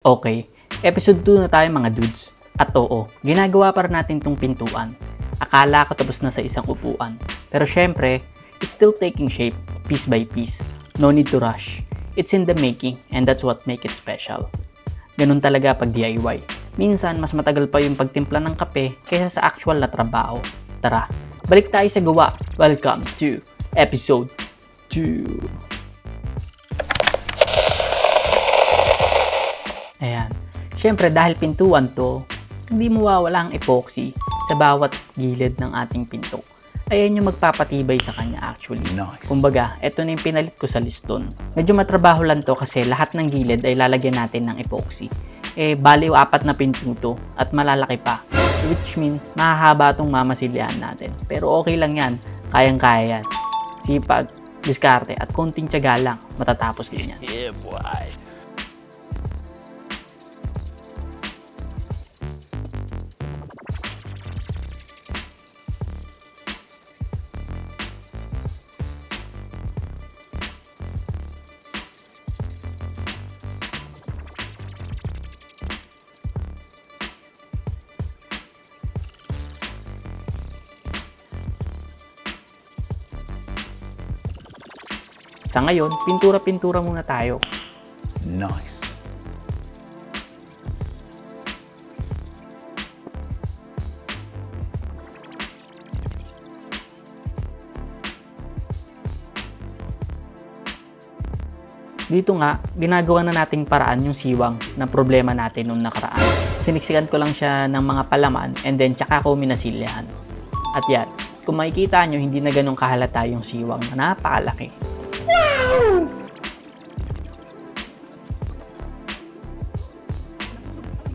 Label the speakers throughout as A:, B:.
A: Okay, episode 2 na tayo mga dudes. At oo, ginagawa pa rin natin tong pintuan. Akala ko tapos na sa isang upuan. Pero syempre, it's still taking shape, piece by piece. No need to rush. It's in the making and that's what make it special. Ganun talaga pag DIY. Minsan, mas matagal pa yung pagtimpla ng kape kaysa sa actual na trabaho. Tara, balik tayo sa gawa. Welcome to episode 2. Ayan. Syempre dahil pintuan to, hindi mawawala ang epoxy sa bawat gilid ng ating pinto. Ayan yung magpapatibay sa kanya actually.
B: Nice.
A: Kumbaga, eto na yung pinalit ko sa liston. Medyo matrabaho lang to kasi lahat ng gilid ay lalagyan natin ng epoxy. Bali 4 na pinto to at malalaki pa. Which mean, mahahaba tong mamasilyahan natin. Pero okay lang yan. Kayang-kaya yan. Sipag, diskarte at konting tiyaga lang, matatapos din yan.
B: Yeah, boy.
A: Sa ngayon, pintura-pintura muna tayo.
B: Nice.
A: Dito nga, ginagawa na nating paraan yung siwang na problema natin nung nakaraan. Siniksikan ko lang siya ng mga palaman and then tsaka ko minasilyahan. At yan, kung makikita nyo, hindi na ganun kahalata yung siwang na napakalaki.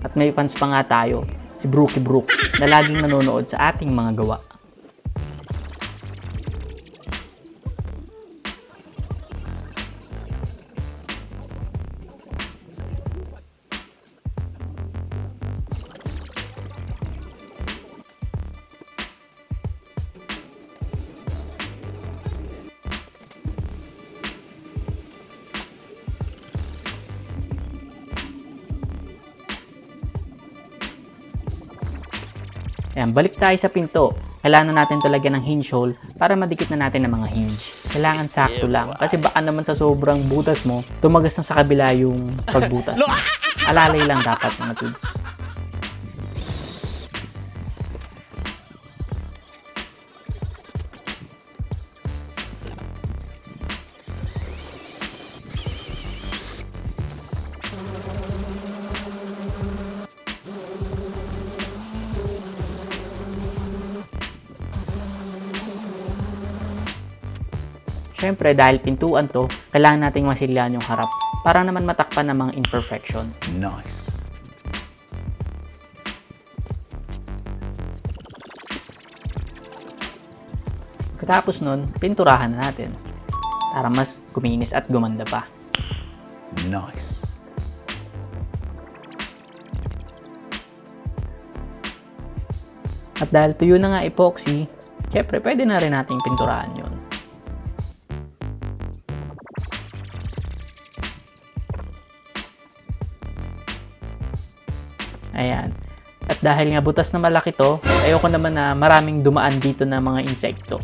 A: At may fans pa nga tayo, si Brookie Brook, na laging nanonood sa ating mga gawa. Ayan, balik tayo sa pinto. Kailangan natin talaga ng hinge hole para madikit na natin ang mga hinge. Kailangan sakto lang. Kasi baka naman sa sobrang butas mo, tumagas na sa kabila yung pagbutas mo. Alalay lang dapat mga dudes. Siyempre, dahil pintuan to, kailangan nating masilyahan yung harap para naman matakpan ng mga imperfection.
B: Nice.
A: Katapos nun, pinturahan na natin para mas kuminis at gumanda pa.
B: Nice.
A: At dahil tuyo na nga epoxy, siyempre pwede na rin nating pinturahan yun. Ayan. At dahil nga butas na malaki to, ayoko naman na maraming dumaan dito na mga insekto.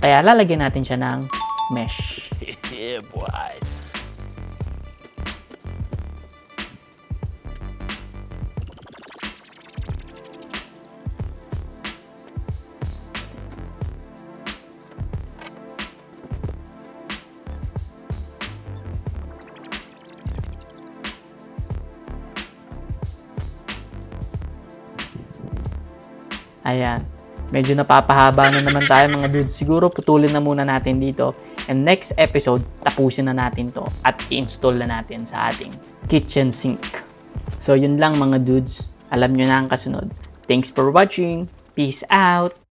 A: Kaya lalagyan natin siya ng mesh.
B: Yeah, boy.
A: Ayan. Medyo napapahaba na naman tayo mga dudes. Siguro putulin na muna natin dito. And next episode, tapusin na natin to at i-install na natin sa ating kitchen sink. So yun lang mga dudes. Alam nyo na ang kasunod. Thanks for watching. Peace out!